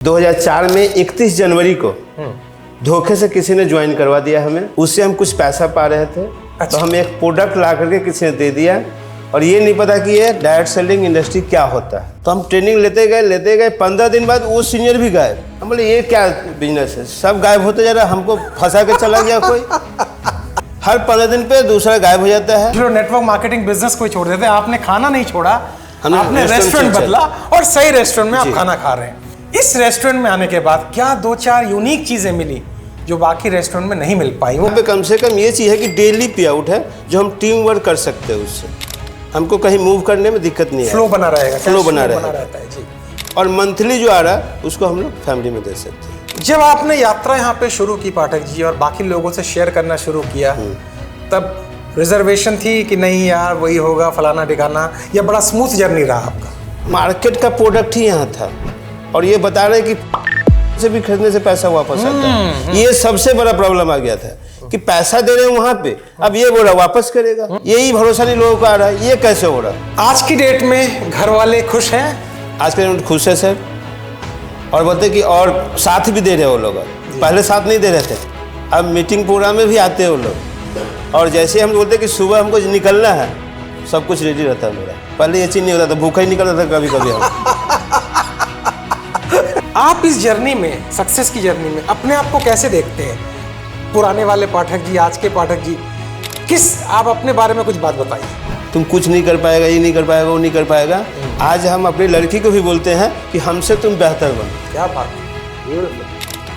2004 में 31 जनवरी को धोखे से किसी ने ज्वाइन करवा दिया हमें। उससे हम कुछ पैसा पा रहे थे। अच्छा। तो हमें एक प्रोडक्ट ला करके किसी ने दे दिया और ये नहीं पता कि ये डायरेक्ट सेलिंग इंडस्ट्री क्या होता है। तो हम ट्रेनिंग लेते गए 15 दिन बाद वो सीनियर भी गायब। हम बोले ये क्या बिजनेस है, सब गायब होते जा रहा, हमको फंसा के चला गया कोई। हर 15 दिन पे दूसरा गायब हो जाता है। जो नेटवर्क मार्केटिंग बिजनेस को छोड़ देते हैं, आपने खाना नहीं छोड़ा, आपने रेस्टोरेंट बदला और सही रेस्टोरेंट में आप खाना खा रहे हैं। इस रेस्टोरेंट में आने के बाद क्या 2-4 यूनिक चीजें मिली जो बाकी रेस्टोरेंट में नहीं मिल पाई? वहाँ पे कम से कम ये चीज़ है कि डेली पे आउट है जो हम टीम वर्क कर सकते हैं। उससे हमको कहीं मूव करने में दिक्कत नहीं है, फ्लो बना रहेगा, फ्लो बना रहता है जी। और मंथली जो आ रहा है उसको हम लोग फैमिली में दे सकते हैं। जब आपने यात्रा यहाँ पे शुरू की पाठक जी और बाकी लोगों से शेयर करना शुरू किया, तब रिजर्वेशन थी कि नहीं यार वही होगा फलाना ठिकाना, या बड़ा स्मूथ जर्नी रहा आपका? मार्केट का प्रोडक्ट ही यहाँ था और ये बता रहे कि से भी खरीदने से पैसा वापस आता है। ये सबसे बड़ा प्रॉब्लम आ गया था कि पैसा दे रहे हैं वहां पे, अब ये बोला वापस करेगा, यही भरोसा नहीं लोगों को आ रहा है। ये कैसे हो रहा है? आज की डेट में घर वाले खुश हैं? आज के डेट में खुश है सर, और बोलते कि और साथ भी दे रहे हैं वो लोग। पहले साथ नहीं दे रहे थे, अब मीटिंग प्रोग्राम में भी आते हैं वो लोग। और जैसे हम बोलते कि सुबह हमको निकलना है, सब कुछ रेडी रहता है मेरा। पहले ये चीज नहीं होता था, भूखा ही निकलता था कभी कभी हम। आप इस जर्नी में, सक्सेस की जर्नी में अपने आप को कैसे देखते हैं? पुराने वाले पाठक जी, आज के पाठक जी, आप अपने बारे में कुछ बात बताइए। तुम कुछ नहीं कर पाएगा, ये नहीं कर पाएगा, वो नहीं कर पाएगा। आज हम अपनी लड़की को भी बोलते हैं कि हमसे तुम बेहतर बनो। क्या बात,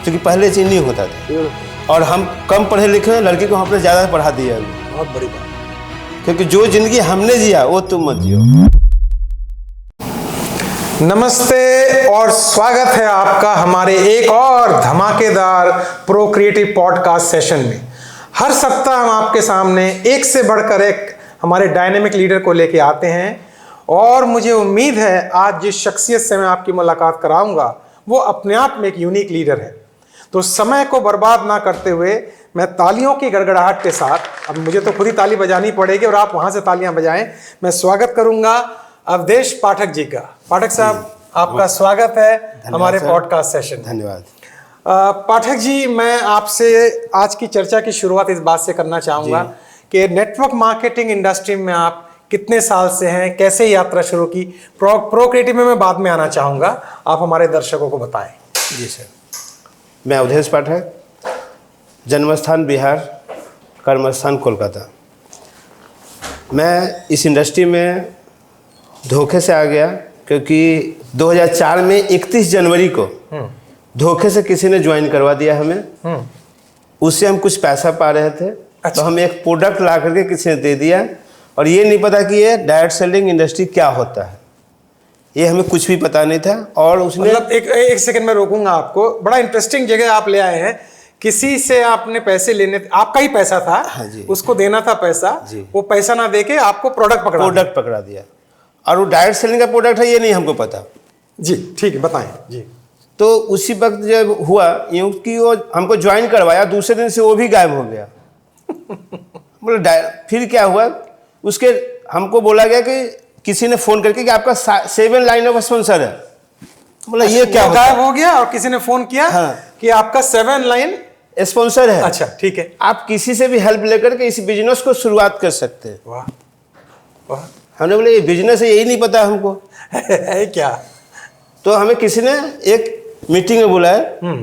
क्योंकि पहले चीज नहीं होता था और हम कम पढ़े लिखे हैं, लड़की को हमने ज़्यादा पढ़ा दिया। बहुत बड़ी बात, क्योंकि जो जिंदगी हमने जिया वो तुम मत जियो। नमस्ते और स्वागत है आपका हमारे एक और धमाकेदार प्रो क्रिएटिव पॉडकास्ट सेशन में। हर सप्ताह हम आपके सामने एक से बढ़कर एक हमारे डायनेमिक लीडर को लेके आते हैं और मुझे उम्मीद है आज जिस शख्सियत से मैं आपकी मुलाकात कराऊंगा वो अपने आप में एक यूनिक लीडर है। तो समय को बर्बाद ना करते हुए मैं तालियों की गड़गड़ाहट के साथ, अब मुझे तो खुद ही ताली बजानी पड़ेगी और आप वहां से तालियां बजाएं, मैं स्वागत करूंगा अवधेश पाठक जी का। पाठक साहब, आपका स्वागत है हमारे पॉडकास्ट सेशन। धन्यवाद। पाठक जी, मैं आपसे आज की चर्चा की शुरुआत इस बात से करना चाहूँगा कि नेटवर्क मार्केटिंग इंडस्ट्री में आप कितने साल से हैं, कैसे यात्रा शुरू की? प्रो क्रिएटिव में मैं बाद में आना चाहूँगा, आप हमारे दर्शकों को बताएं। जी सर, मैं अवधेश पाठक, जन्मस्थान बिहार, कर्मस्थान कोलकाता। मैं इस इंडस्ट्री में धोखे से आ गया क्योंकि 2004 में 31 जनवरी को धोखे से किसी ने ज्वाइन करवा दिया हमें। उससे हम कुछ पैसा पा रहे थे। अच्छा। तो हमें एक प्रोडक्ट ला करके किसी ने दे दिया और ये नहीं पता कि ये डायरेक्ट सेलिंग इंडस्ट्री क्या होता है। ये हमें कुछ भी पता नहीं था। और उसने मतलब एक सेकंड में रोकूंगा आपको, बड़ा इंटरेस्टिंग जगह आप ले आए हैं। किसी से आपने पैसे लेने, आपका ही पैसा था। हाँ जी। उसको देना था पैसा, वो पैसा ना देके आपको प्रोडक्ट पकड़ा दिया और वो डायरेक्ट सेलिंग का प्रोडक्ट है ये नहीं हमको पता। जी ठीक है, बताएं जी। तो उसी वक्त जब हुआ यूँ कि वो हमको ज्वाइन करवाया, दूसरे दिन से वो भी गायब हो गया। बोले फिर क्या हुआ, उसके हमको बोला गया कि किसी ने फोन करके कि आपका 7 लाइन ऑफ स्पॉन्सर है। बोला ये क्या गायब हो गया और किसी ने फोन किया कि आपका 7 लाइन स्पॉन्सर है। अच्छा ठीक है, आप किसी से भी हेल्प लेकर के इस बिजनेस को शुरुआत कर सकते हैं। वाह वाह। हमने बोले ये बिजनेस है, यही नहीं पता हमको है क्या। तो हमें किसी ने एक मीटिंग में बुलाया,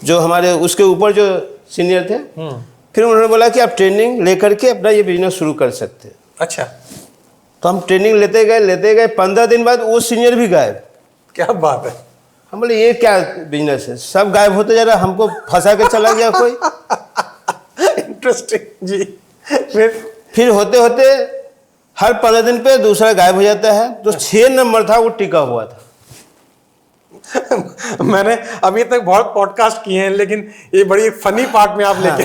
जो हमारे उसके ऊपर जो सीनियर थे। फिर उन्होंने बोला कि आप ट्रेनिंग लेकर के अपना ये बिजनेस शुरू कर सकते हैं। अच्छा, तो हम ट्रेनिंग लेते गए 15 दिन बाद वो सीनियर भी गायब। क्या बात है। हम बोले ये क्या बिजनेस है, सब गायब होते जा रहा, हमको फंसा के चला गया कोई। इंटरेस्टिंग जी। फिर होते होते हर 15 दिन पे दूसरा गायब हो जाता है। तो 6 नंबर था वो टिका हुआ था। मैंने अभी तक बहुत पॉडकास्ट किए हैं लेकिन ये बड़ी फनी पार्ट में आप लेके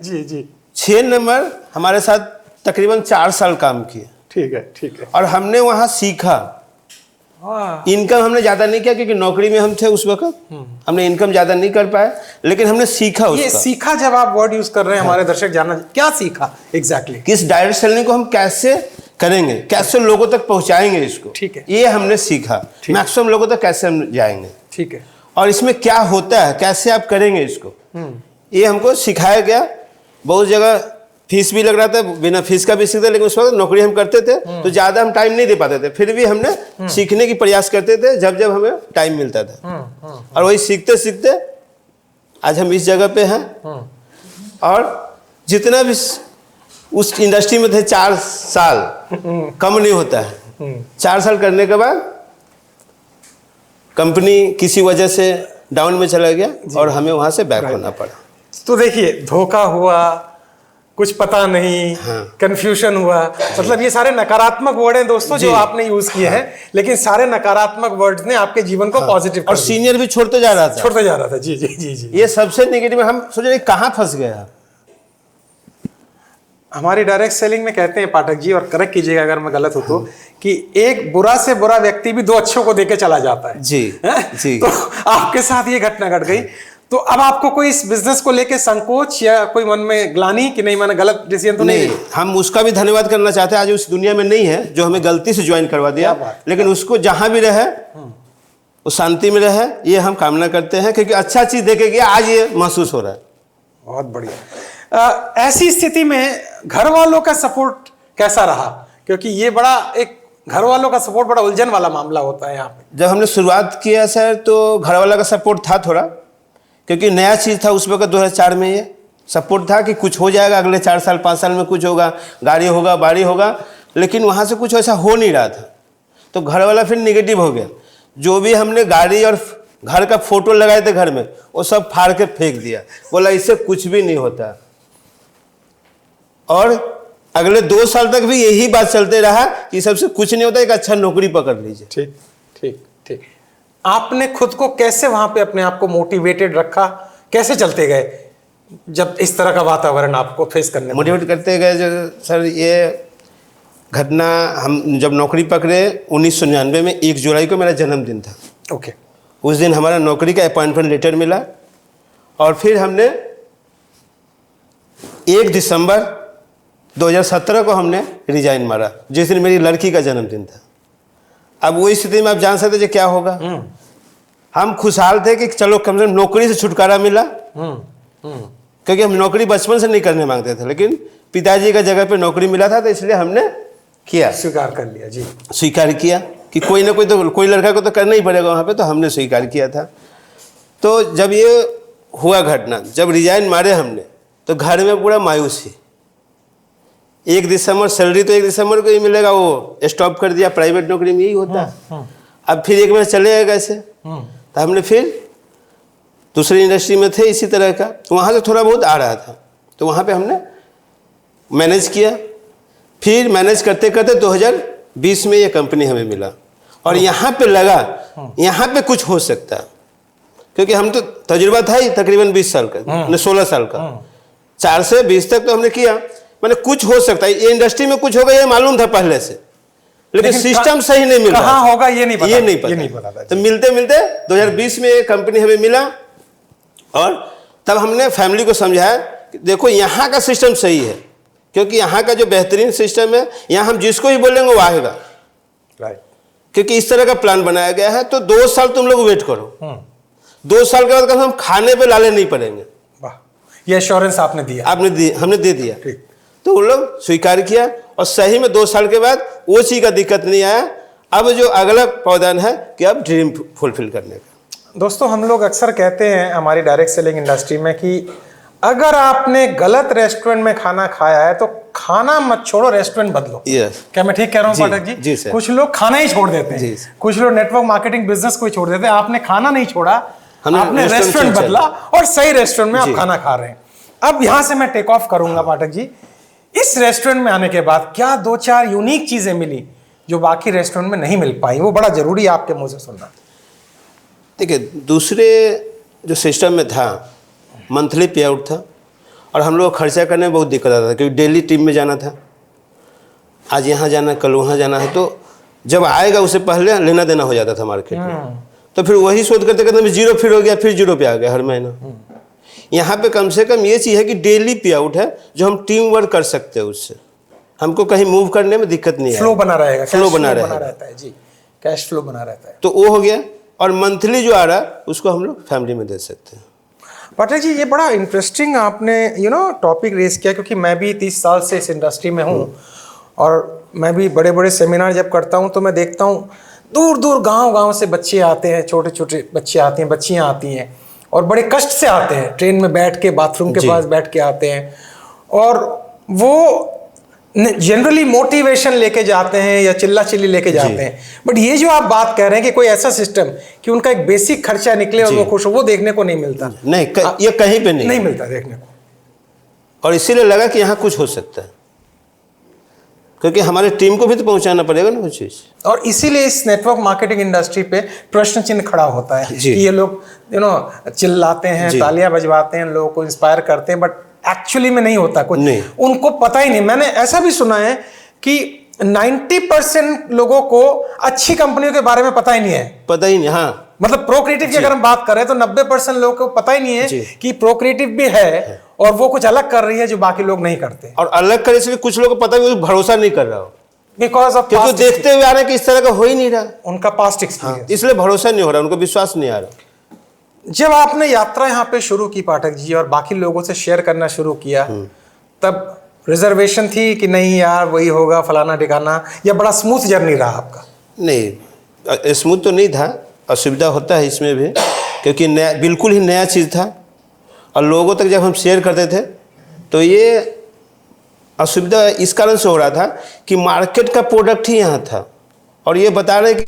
जी जी। 6 नंबर हमारे साथ तकरीबन 4 साल काम किए। ठीक है ठीक है। और हमने वहाँ सीखा। इनकम हमने ज़्यादा नहीं किया क्योंकि नौकरी में हम थे उस वक्त, हमने इनकम ज़्यादा नहीं कर पाए, लेकिन हमने सीखा उसका। ये सीखा जब आप वर्ड यूज कर रहे हैं, हमारे दर्शक जानना क्या सीखा एग्जैक्टली? किस डायरेक्ट सेलिंग को हम कैसे करेंगे, कैसे लोगों तक पहुंचाएंगे इसको, ठीक है, ये हमने सीखा। मैक्सिमम लोगों तक कैसे हम जाएंगे, ठीक है। और इसमें क्या होता है, कैसे आप करेंगे इसको, ये हमको सिखाया गया। बहुत जगह फीस भी लग रहा था, बिना फीस का भी सीखते, लेकिन उस वक्त नौकरी हम करते थे तो ज़्यादा हम टाइम नहीं दे पाते थे, फिर भी हमने सीखने की प्रयास करते थे जब जब हमें टाइम मिलता था। और वही सीखते सीखते आज हम इस जगह पे हैं। और जितना भी उस इंडस्ट्री में थे 4 साल कम नहीं होता है। 4 साल करने के बाद कंपनी किसी वजह से डाउन में चला गया और हमें वहां से बैक होना पड़ा। तो देखिए, धोखा हुआ, कुछ पता नहीं, कंफ्यूजन हुआ, मतलब ये सारे नकारात्मक वर्ड हैं दोस्तों जो आपने यूज किए हैं, लेकिन सारे नकारात्मक वर्ड्स ने आपके जीवन को पॉजिटिव और सीनियर भी छोड़ते जा रहा था। जी जी जी जी। ये सबसे नेगेटिव। हम सोच रहे कहाँ फंस गया। हमारी डायरेक्ट सेलिंग में कहते हैं पाठक जी, और करेक्ट कीजिएगा अगर मैं गलत हूं तो, कि एक बुरा से बुरा व्यक्ति भी 2 अच्छों को देके चला जाता है। जी जी। तो आपके साथ ये घटना घट गई, तो अब आपको कोई इस बिजनेस को लेके संकोच या कोई मन में ग्लानि कि नहीं मैंने गलत डिसीजन तो नहीं? हम उसका भी धन्यवाद करना चाहते हैं। आज उस दुनिया में नहीं है जो हमें गलती से ज्वाइन करवा दिया, लेकिन उसको जहां भी रहे वो शांति में रहे, ये हम कामना करते हैं, क्योंकि अच्छा चीज देखे गया आज ये महसूस हो रहा है। बहुत बढ़िया। ऐसी स्थिति में घर वालों का सपोर्ट कैसा रहा? क्योंकि ये बड़ा एक घर वालों का सपोर्ट बड़ा उलझन वाला मामला होता है यहाँ पे। जब हमने शुरुआत किया सर तो घर वाला का सपोर्ट था थोड़ा, क्योंकि नया चीज़ था उस वक्त 2004 में। ये सपोर्ट था कि कुछ हो जाएगा, अगले 4 साल 5 साल में कुछ होगा, गाड़ी होगा, बाड़ी होगा, लेकिन वहाँ से कुछ ऐसा हो नहीं रहा था। तो घर वाला फिर निगेटिव हो गया। जो भी हमने गाड़ी और घर का फोटो लगाए थे घर में, वो सब फाड़ के फेंक दिया, बोला इससे कुछ भी नहीं होता। और अगले 2 साल तक भी यही बात चलते रहा कि सबसे कुछ नहीं होता, एक अच्छा नौकरी पकड़ लीजिए। ठीक ठीक ठीक। आपने खुद को कैसे वहां पे अपने आप को मोटिवेटेड रखा, कैसे चलते गए जब इस तरह का वातावरण आपको फेस करने? मोटिवेट करते गए जो सर, ये घटना हम जब नौकरी पकड़े 1999 में 1 जुलाई को मेरा जन्मदिन था। ओके। उस दिन हमारा नौकरी का अपॉइंटमेंट लेटर मिला और फिर हमने 1 दिसंबर 2017 को हमने रिजाइन मारा, जिस दिन मेरी लड़की का जन्मदिन था। अब वही स्थिति में आप जान सकते थे क्या होगा। हम खुशहाल थे कि चलो कम से कम नौकरी से छुटकारा मिला, क्योंकि हम नौकरी बचपन से नहीं करने मांगते थे, लेकिन पिताजी का जगह पे नौकरी मिला था तो इसलिए हमने किया, स्वीकार कर लिया। जी, स्वीकार किया कि कोई ना कोई तो कोई लड़का को तो करना ही पड़ेगा वहाँ पे, तो हमने स्वीकार किया था। तो जब ये हुआ घटना, जब रिजाइन मारे हमने, तो घर में पूरा मायूसी। 1 दिसंबर सैलरी तो 1 दिसंबर को ही मिलेगा, वो स्टॉप कर दिया। प्राइवेट नौकरी में यही होता है। अब फिर 1 महीना चले गए कैसे, तो हमने फिर दूसरी इंडस्ट्री में थे इसी तरह का, तो वहाँ से थोड़ा बहुत आ रहा था, तो वहाँ पे हमने मैनेज किया। फिर मैनेज करते करते 2020 में ये कंपनी हमें मिला और यहाँ पे लगा यहाँ पे कुछ हो सकता है, क्योंकि हम तो तजुर्बा था ही तकरीबन 20 साल का, 16 साल का। 4 से 20 तक तो हमने किया, मैंने कुछ हो सकता है, ये इंडस्ट्री में कुछ होगा ये मालूम था पहले से, लेकिन सिस्टम सही नहीं मिल रहा, कहाँ होगा ये नहीं पता था। तो मिलते मिलते 2020 में ये कंपनी हमें मिला और तब हमने फैमिली को समझाया कि देखो यहाँ का सिस्टम सही है, क्योंकि यहाँ का जो बेहतरीन सिस्टम है, यहाँ हम जिसको ही बोलेंगे वो आएगा। राइट। क्योंकि इस तरह का प्लान बनाया गया है, तो 2 साल तुम लोग वेट करो, 2 साल के बाद कम हम खाने पे लाले नहीं पड़ेंगे। वाह, ये एश्योरेंस आपने दिया। हमने दे दिया। ठीक। तो उन लोग स्वीकार किया और सही में 2 साल के बाद वो चीज़ का दिक्कत नहीं आया। अब जो अगला पौधान है कि अब ड्रीम फुलफिल करने का। दोस्तों, हम लोग अक्सर कहते हैं हमारी डायरेक्ट सेलिंग इंडस्ट्री में कि अगर आपने गलत रेस्टोरेंट में खाना खाया है तो खाना मत छोड़ो, रेस्टोरेंट बदलो। यस। क्या मैं ठीक कह रहा हूँ पाठक जी? जी सर। कुछ लोग खाना ही छोड़ देते हैं, कुछ लोग नेटवर्क मार्केटिंग बिजनेस को ही छोड़ देते हैं। आपने खाना नहीं छोड़ा, आपने रेस्टोरेंट बदला और सही रेस्टोरेंट में आप खाना खा रहे हैं। अब यहां से मैं टेक ऑफ करूंगा पाठक जी। इस रेस्टोरेंट में आने के बाद क्या 2-4 यूनिक चीजें मिली जो बाकी रेस्टोरेंट में नहीं मिल पाई? वो बड़ा जरूरी है आपके मुंह से सुनना। देखिए, दूसरे जो सिस्टम में था मंथली पे आउट था और हम लोग खर्चा करने में बहुत दिक्कत आता था, क्योंकि डेली टीम में जाना था, आज यहाँ जाना है, कल वहाँ जाना है, तो जब आएगा उससे पहले लेना देना हो जाता था मार्केट में। तो फिर वही सोच करते करते जीरो फिर हो गया, फिर जीरो पे आ गया हर महीना। यहाँ पे कम से कम ये चीज़ है कि डेली पे आउट है जो हम टीम वर्क कर सकते हैं, उससे हमको कहीं मूव करने में दिक्कत नहीं है। फ्लो बना रहेगा, फ्लो बना रहता है जी, कैश फ्लो बना रहता है। तो वो हो गया। और मंथली जो आ रहा है उसको हम लोग फैमिली में दे सकते हैं। पाठक जी, ये बड़ा इंटरेस्टिंग आपने टॉपिक रेस किया, क्योंकि मैं भी 30 साल से इस इंडस्ट्री में हूँ और मैं भी बड़े बड़े सेमिनार जब करता हूँ तो मैं देखता हूँ दूर दूर गांव से बच्चे आते हैं, छोटे छोटे बच्चे आते हैं, बच्चियाँ आती हैं और बड़े कष्ट से आते हैं, ट्रेन में बैठ के बाथरूम के पास बैठ के आते हैं और वो जनरली मोटिवेशन लेके जाते हैं या चिल्ला चिल्ली लेके जाते हैं। बट ये जो आप बात कह रहे हैं कि कोई ऐसा सिस्टम कि उनका एक बेसिक खर्चा निकले और वो खुश हो, वो देखने को नहीं मिलता। नहीं, ये कहीं पे नहीं मिलता देखने को। और इसीलिए लगा कि यहाँ कुछ हो सकता है, क्योंकि हमारे टीम को भी तो पहुंचाना पड़ेगा ना कुछ चीज। और इसीलिए इस नेटवर्क मार्केटिंग इंडस्ट्री पे प्रश्न चिन्ह खड़ा होता है कि ये लोग चिल्लाते हैं, तालियां बजवाते हैं, लोगों को इंस्पायर करते हैं, बट एक्चुअली में नहीं होता कुछ, नहीं। उनको पता ही नहीं। मैंने ऐसा भी सुना है कि 90% लोगों को अच्छी कंपनियों के बारे में पता ही नहीं है। पता ही नहीं, हाँ। मतलब प्रोक्रिएटिव की अगर हम बात करें तो 90% लोगों को पता ही नहीं है कि प्रोक्रिएटिव भी है और वो कुछ अलग कर रही है जो बाकी लोग नहीं करते। और अलग करे से कुछ लोगों को पता भी, भरोसा नहीं कर रहा हो, बिकॉज ऑफ क्योंकि देखते हुए आ रहे हैं कि इस तरह का हो ही नहीं रहा, उनका पास्ट एक्सपीरियंस, इसलिए भरोसा नहीं हो रहा, उनको विश्वास नहीं आ रहा। जब आपने यात्रा यहाँ पे शुरू की पाठक जी और बाकी लोगों से शेयर करना शुरू किया, तब रिजर्वेशन थी कि नहीं यार वही होगा फलाना ठिकाना, या बड़ा स्मूथ जर्नी रहा आपका? नहीं, स्मूथ तो नहीं था, असुविधा होता है इसमें भी, क्योंकि नया, बिल्कुल ही नया चीज़ था और लोगों तक जब हम शेयर करते थे तो ये असुविधा इस कारण से हो रहा था कि मार्केट का प्रोडक्ट ही यहाँ था और ये बता रहे कि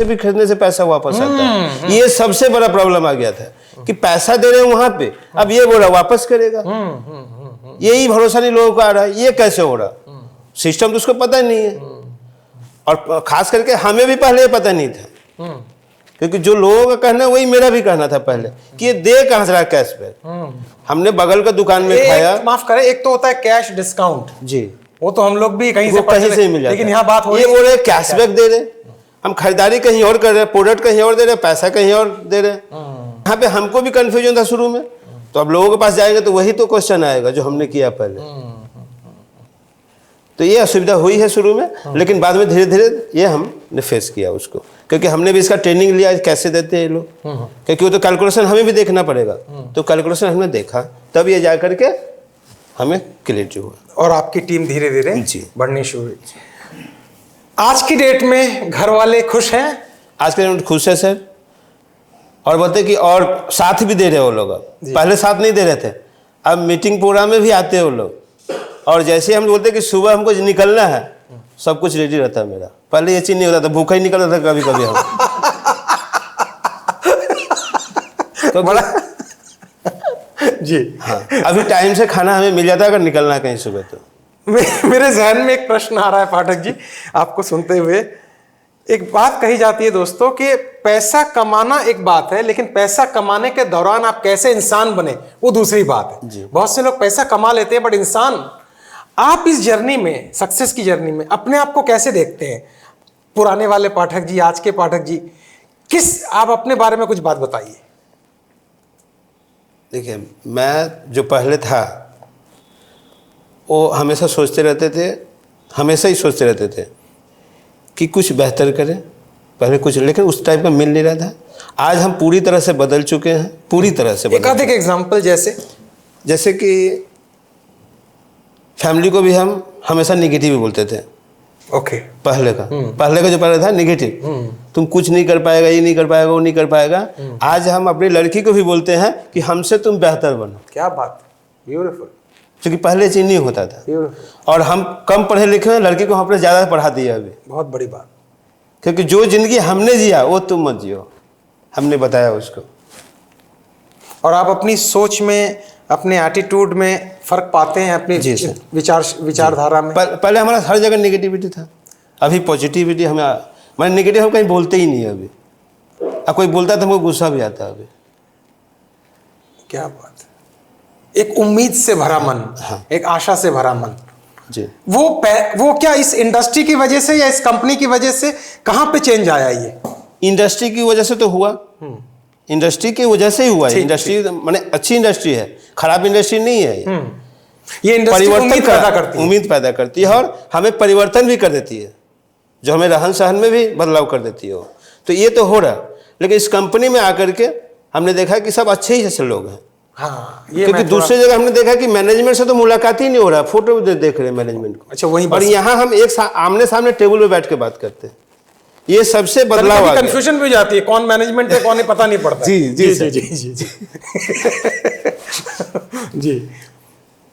भी खरीदने से पैसा वापस आता है। ये सबसे बड़ा प्रॉब्लम आ गया था कि पैसा दे रहे हैं वहां पे, अब ये बोला वापस करेगा, यही भरोसा नहीं लोगों को आ रहा है। ये कैसे हो रहा, सिस्टम तो उसको पता नहीं है। और खास करके हमें भी पहले पता नहीं था, क्योंकि जो लोगों का कहना है वही मेरा भी कहना था पहले कि ये दे कहां से रहा कैशबैक। हमने बगल का दुकान में खाया, माफ करें, एक तो होता है कैश डिस्काउंट, जी वो तो हम लोग भी कहीं से मिल जाता, लेकिन यहाँ बात हो रही है, ये बोल रहे कैशबैक दे रहे, हम खरीदारी कहीं और कर रहे हैं, प्रोडक्ट कहीं और दे रहे हैं, पैसा कहीं और दे रहे हैं। यहाँ पे हमको भी कंफ्यूजन था शुरू में, तो अब लोगों के पास जाएंगे तो वही तो क्वेश्चन आएगा जो हमने किया पहले। तो ये असुविधा हुई है शुरू में, लेकिन बाद में धीरे धीरे ये हमने फेस किया उसको, क्योंकि हमने भी इसका ट्रेनिंग लिया कैसे देते हैं ये लोग, क्योंकि वो तो कैलकुलेशन हमें भी देखना पड़ेगा। तो कैलकुलेशन हमने देखा, तब ये जा करके हमें क्लियर हुआ और आपकी टीम धीरे धीरे बढ़नी शुरू हुई। आज की डेट में घर वाले खुश हैं? आज के डेट में खुश है सर, और बोलते कि और साथ भी दे रहे वो लोग। पहले साथ नहीं दे रहे थे, अब मीटिंग प्रोग्राम में भी आते हैं वो लोग, और जैसे हम बोलते कि सुबह हमको निकलना है सब कुछ रेडी रहता है मेरा। पहले ये चीज नहीं होता था, भूखा ही निकलता था कभी कभी हम। तो बड़ा जी हाँ, अभी टाइम से खाना हमें मिल जाता है अगर निकलना है कहीं सुबह तो। मेरे जहन में एक प्रश्न आ रहा है पाठक जी, आपको सुनते हुए। एक बात कही जाती है दोस्तों कि पैसा कमाना एक बात है, लेकिन पैसा कमाने के दौरान आप कैसे इंसान बने वो दूसरी बात है। बहुत से लोग पैसा कमा लेते हैं, बट इंसान, आप इस जर्नी में, सक्सेस की जर्नी में अपने आप को कैसे देखते हैं? पुराने वाले पाठक जी, आज के पाठक जी, आप अपने बारे में कुछ बात बताइए। देखिए, मैं जो पहले था वो हमेशा सोचते रहते थे, हमेशा ही सोचते रहते थे कि कुछ बेहतर करें पहले कुछ, लेकिन उस टाइप का मिल नहीं रहा था। आज हम पूरी तरह से बदल चुके हैं, पूरी तरह से। एक आध एग्जांपल जैसे कि फैमिली को भी हम हमेशा निगेटिव ही बोलते थे। ओके। पहले का जो पहले था निगेटिव, तुम कुछ नहीं कर पाएगा, ये नहीं कर पाएगा, वो नहीं कर पाएगा। आज हम अपनी लड़की को भी बोलते हैं कि हमसे तुम बेहतर बनो। क्या बात, ब्यूटीफुल। क्योंकि पहले चीज नहीं होता था, और हम कम पढ़े लिखे हैं, लड़की को हमने ज़्यादा पढ़ा दिया अभी। बहुत बड़ी बात, क्योंकि जो जिंदगी हमने जिया वो तुम मत जियो, हमने बताया उसको। और आप अपनी सोच में, अपने एटीट्यूड में फर्क पाते हैं अपनी विचारधारा में? पहले हमारा हर जगह नेगेटिविटी था, अभी पॉजिटिविटी हमें, मैंने नेगेटिव हम कहीं बोलते ही नहीं अभी। अब कोई बोलता था हमको गुस्सा भी आता है अभी। क्या बात है, एक उम्मीद से भरा मन। हाँ। एक आशा से भरा मन जी। वो क्या इस इंडस्ट्री की वजह से या इस कंपनी की वजह से, कहाँ पे चेंज आया? ये इंडस्ट्री की वजह से तो हुआ, इंडस्ट्री की वजह से ही हुआ। इंडस्ट्री माने अच्छी इंडस्ट्री है, खराब इंडस्ट्री नहीं है। ये इंडस्ट्री उम्मीद पैदा करती है और हमें परिवर्तन भी कर देती है, जो हमें रहन सहन में भी बदलाव कर देती है। तो ये तो हो रहा, लेकिन इस कंपनी में आकर के हमने देखा कि सब अच्छे ही अच्छे लोग हैं। हाँ, ये क्योंकि दूसरी जगह हमने देखा कि मैनेजमेंट से तो मुलाकात ही नहीं हो रहा, फोटो देख रहे हैं मैनेजमेंट को। अच्छा, वही और यहाँ हम एक आमने सामने टेबल पे बैठ के बात करते हैं। ये सबसे बदलाव आ गया। कंफ्यूजन भी हो जाती है, कौन मैनेजमेंट है कौन है पता नहीं पड़ता। जी जी जी जी जी जी जी।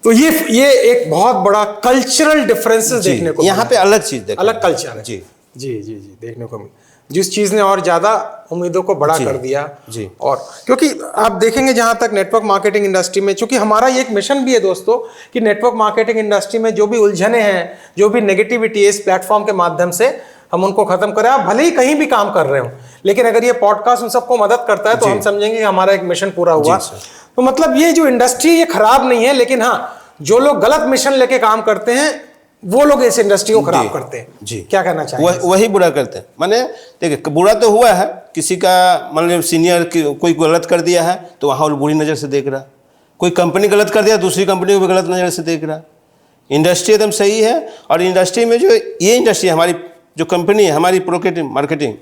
तो ये एक बहुत बड़ा कल्चरल डिफरेंसेस देखने को यहाँ पे अलग चीज देखा, अलग कल्चर है। जी जी जी जी देखने को मिला, जिस चीज ने और ज्यादा उम्मीदों को बड़ा कर दिया। जी। और क्योंकि आप देखेंगे जहां तक नेटवर्क मार्केटिंग इंडस्ट्री में, चूंकि हमारा ये एक मिशन भी है दोस्तों कि नेटवर्क मार्केटिंग इंडस्ट्री में जो भी उलझने हैं, जो भी नेगेटिविटी है, इस प्लेटफॉर्म के माध्यम से हम उनको खत्म करें। आप भले ही कहीं भी काम कर रहे हो, लेकिन अगर ये पॉडकास्ट उन सबको मदद करता है तो हम समझेंगे कि हमारा एक मिशन पूरा हुआ। तो मतलब ये जो इंडस्ट्री ये खराब नहीं है, लेकिन हाँ, जो लोग गलत मिशन लेके काम करते हैं वो लोग इस इंडस्ट्री को खराब करते हैं। जी, क्या कहना चाहिए? वही बुरा करते हैं। माने देखिए, बुरा तो हुआ है, किसी का मतलब सीनियर कोई गलत कर दिया है तो वहाँ वो बुरी नज़र से देख रहा, कोई कंपनी गलत कर दिया दूसरी कंपनी को भी गलत नज़र से देख रहा। इंडस्ट्री एकदम सही है। और इंडस्ट्री में जो ये इंडस्ट्री हमारी जो कंपनी है, हमारी प्रोक्रिएटिव मार्केटिंग,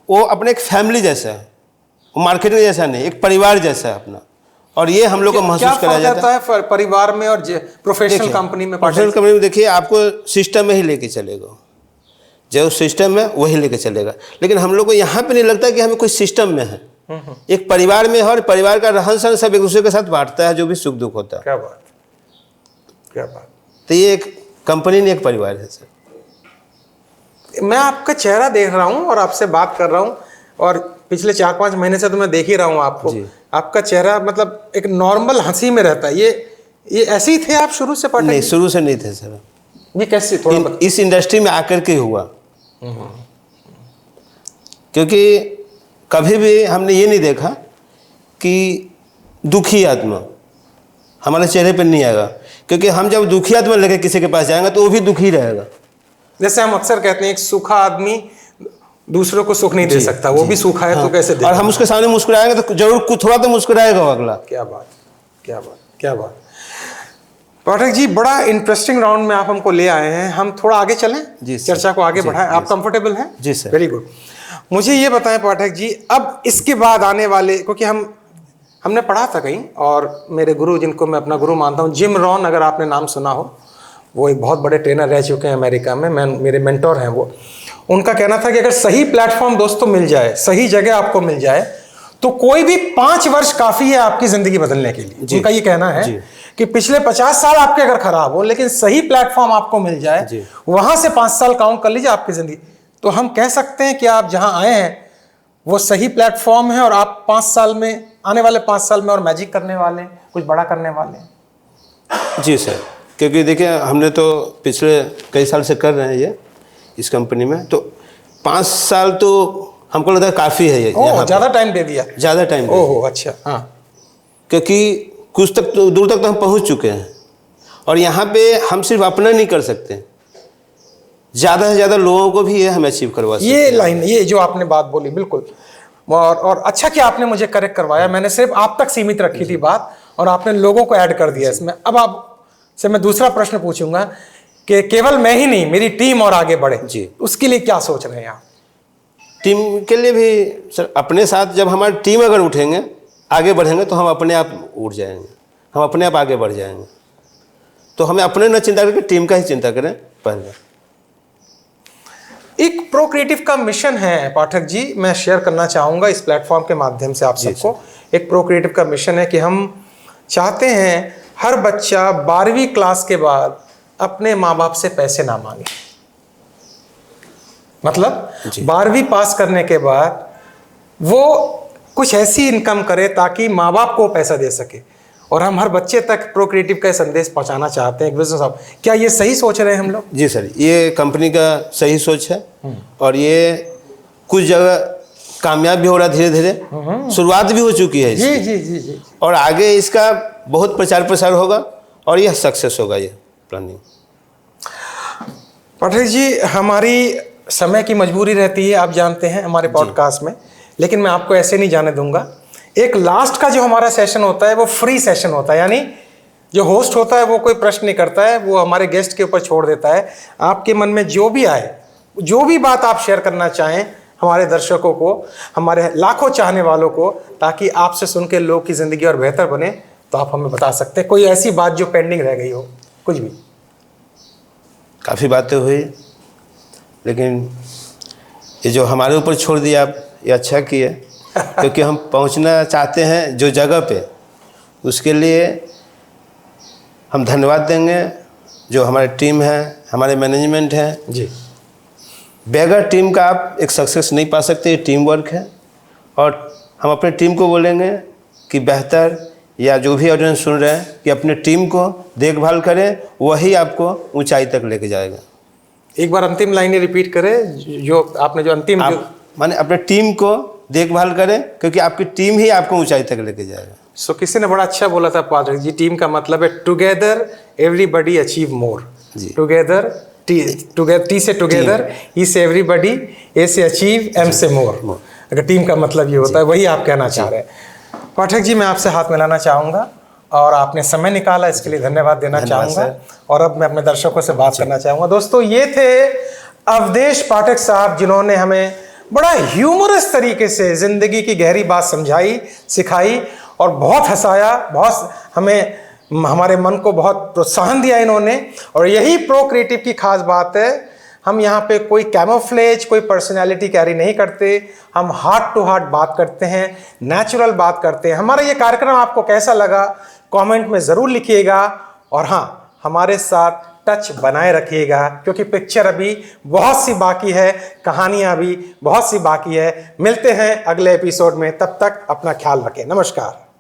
वो अपने एक फैमिली जैसा है, वो मार्केटिंग जैसा नहीं, एक परिवार जैसा है अपना। और ये हम लोग को महसूस कराया जाता है परिवार में और प्रोफेशनल कंपनी में। प्रोफेशनल कंपनी में देखिए, आपको सिस्टम में ही लेके चलेगा, जो सिस्टम है वही लेके चलेगा। लेकिन हम लोग को यहाँ पे नहीं लगता कि हमें कोई सिस्टम में है, एक परिवार में है। और परिवार का रहन सहन सब एक दूसरे के साथ बांटता है, जो भी सुख दुख होता है। क्या बात, क्या बात। तो ये एक कंपनी नहीं, एक परिवार है सर। मैं आपका चेहरा देख रहा हूँ और आपसे बात कर रहा हूँ, और पिछले 4-5 महीने से तो मैं देख ही रहा हूँ आपको। आपका चेहरा मतलब एक नॉर्मल हंसी में रहता है। ये ऐसे ही थे आप शुरू से? नहीं, शुरू से नहीं थे सर। ये कैसे थोड़ा इस इंडस्ट्री में आकर के हुआ। क्योंकि कभी भी हमने ये नहीं देखा कि दुखी आत्मा हमारे चेहरे पर नहीं आएगा। क्योंकि हम जब दुखी आत्मा लेकर किसी के पास जाएंगे तो वो भी दुखी रहेगा। जैसे हम अक्सर कहते हैं, एक सूखा आदमी दूसरों को सुख नहीं दे सकता, वो भी सूखा है। हाँ, तो कैसे दे? और हम उसके सामने मुस्कुराएंगे तो जरूर थोड़ा तो मुस्कुराएगा अगला। क्या बात, क्या बात, क्या बात। पाठक जी, बड़ा इंटरेस्टिंग राउंड में आप हमको ले आए हैं। हम थोड़ा आगे चलें, जी, चर्चा को आगे बढ़ाएं। आप कंफर्टेबल हैं? जी सर। Very good. मुझे ये बताएं पाठक जी, अब इसके बाद आने वाले, क्योंकि हमने पढ़ा था कहीं, और मेरे गुरु, जिनको मैं अपना गुरु मानता हूँ, जिम रॉन, अगर आपने नाम सुना हो, वो एक बहुत बड़े ट्रेनर रह चुके हैं अमेरिका में, मेरे मेंटोर हैं वो। उनका कहना था कि अगर सही प्लेटफॉर्म दोस्तों मिल जाए, सही जगह आपको मिल जाए, तो कोई भी 5 वर्ष काफी है आपकी जिंदगी बदलने के लिए। उनका ये कहना है कि पिछले 50 साल आपके अगर खराब हो, लेकिन सही प्लेटफॉर्म आपको मिल जाए, वहां से 5 साल काउंट कर लीजिए आपकी जिंदगी। तो हम कह सकते हैं कि आप जहां आए हैं वो सही प्लेटफॉर्म है, और आप 5 साल में, आने वाले 5 साल में और मैजिक करने वाले, कुछ बड़ा करने वाले। जी सर। क्योंकि देखिए, हमने तो पिछले कई साल से कर रहे हैं ये इस कंपनी में, तो 5 साल तो हमको लगता है काफ़ी है। ये ज़्यादा टाइम दे दिया। ज़्यादा टाइम। ओहो, अच्छा। हाँ, क्योंकि कुछ तक तो दूर तक तो हम पहुंच चुके हैं, और यहाँ पे हम सिर्फ अपना नहीं कर सकते, ज़्यादा से ज़्यादा लोगों को भी ये हम अचीव करवा सकते हैं। ये लाइन, ये जो आपने बात बोली, बिल्कुल। और अच्छा कि आपने मुझे करेक्ट करवाया। मैंने सिर्फ आप तक सीमित रखी थी बात, और आपने लोगों को ऐड कर दिया इसमें। अब आप से मैं दूसरा प्रश्न पूछूंगा कि केवल मैं ही नहीं, मेरी टीम और आगे बढ़े, जी, उसके लिए क्या सोच रहे हैं आप? टीम के लिए भी सर, अपने साथ जब हमारी टीम अगर उठेंगे, आगे बढ़ेंगे, तो हम अपने आप उठ जाएंगे, हम अपने आप आगे बढ़ जाएंगे। तो हमें अपने न चिंता करके टीम का ही चिंता करें पहले। एक प्रोक्रिएटिव का मिशन है पाठक जी, मैं शेयर करना चाहूँगा इस प्लेटफॉर्म के माध्यम से आप सबको। एक प्रोक्रिएटिव का मिशन है कि हम चाहते हैं हर बच्चा 12वीं क्लास के बाद अपने माँ बाप से पैसे ना मांगे। मतलब 12वीं पास करने के बाद वो कुछ ऐसी इनकम करे ताकि माँ बाप को पैसा दे सके। और हम हर बच्चे तक प्रोक्रिएटिव का संदेश पहुंचाना चाहते हैं, एक बिजनेस आप। क्या ये सही सोच रहे हैं हम लोग? जी सर, ये कंपनी का सही सोच है, और ये कुछ जगह कामयाब भी हो रहा है, धीरे धीरे शुरुआत भी हो चुकी है जी जी जी जी। और आगे इसका बहुत प्रचार प्रसार होगा, और यह सक्सेस होगा ये प्लानिंग। पाठक जी, हमारी समय की मजबूरी रहती है, आप जानते हैं, हमारे पॉडकास्ट में, लेकिन मैं आपको ऐसे नहीं जाने दूंगा। एक लास्ट का जो हमारा सेशन होता है वो फ्री सेशन होता है, यानी जो होस्ट होता है वो कोई प्रश्न नहीं करता है, वो हमारे गेस्ट के ऊपर छोड़ देता है। आपके मन में जो भी आए, जो भी बात आप शेयर करना चाहें, हमारे दर्शकों को, हमारे लाखों चाहने वालों को, ताकि आपसे सुन के लोग की ज़िंदगी और बेहतर बने, तो आप हमें बता सकते हैं कोई ऐसी बात जो पेंडिंग रह गई हो, कुछ भी? काफ़ी बातें हुई, लेकिन ये जो हमारे ऊपर छोड़ दिया आप, ये अच्छा किए क्योंकि हम पहुंचना चाहते हैं जो जगह पे, उसके लिए हम धन्यवाद देंगे जो हमारी टीम है, हमारे मैनेजमेंट है जी। बगैर टीम का आप एक सक्सेस नहीं पा सकते, ये टीम वर्क है। और हम अपने टीम को बोलेंगे कि बेहतर, या जो भी ऑडियंस सुन रहे हैं, कि अपने टीम को देखभाल करें, वही आपको ऊंचाई तक लेके जाएगा। एक बार अंतिम लाइनें रिपीट करें, जो आपने जो अंतिम माने अपने टीम को देखभाल करें, क्योंकि आपकी टीम ही आपको ऊंचाई तक लेके जाएगा। सो किसी ने बड़ा अच्छा बोला था पाठक जी, टीम का मतलब है together everybody achieve more. Together, T से टुगेदर, ई से एवरीबडी, ए से अचीव, एम से मोर। अगर टीम का मतलब ये होता है, वही आप कहना चाह रहे हैं। पाठक जी, मैं आपसे हाथ मिलाना चाहूँगा और आपने समय निकाला, इसके लिए धन्यवाद देना चाहूँगा। और अब मैं अपने दर्शकों से बात करना चाहूँगा। दोस्तों, ये थे अवधेश पाठक साहब, जिन्होंने हमें बड़ा ह्यूमरस तरीके से ज़िंदगी की गहरी बात समझाई, सिखाई और बहुत हंसाया, बहुत हमें, हमारे मन को बहुत प्रोत्साहन दिया इन्होंने। और यही प्रो क्रिएटिव की खास बात है, हम यहाँ पे कोई कैमोफ्लेज, कोई पर्सनैलिटी कैरी नहीं करते, हम हार्ट टू हार्ट बात करते हैं, नेचुरल बात करते हैं। हमारा ये कार्यक्रम आपको कैसा लगा कमेंट में ज़रूर लिखिएगा। और हाँ, हमारे साथ टच बनाए रखिएगा, क्योंकि पिक्चर अभी बहुत सी बाकी है, कहानियाँ भी बहुत सी बाकी है। मिलते हैं अगले एपिसोड में, तब तक अपना ख्याल रखें। नमस्कार।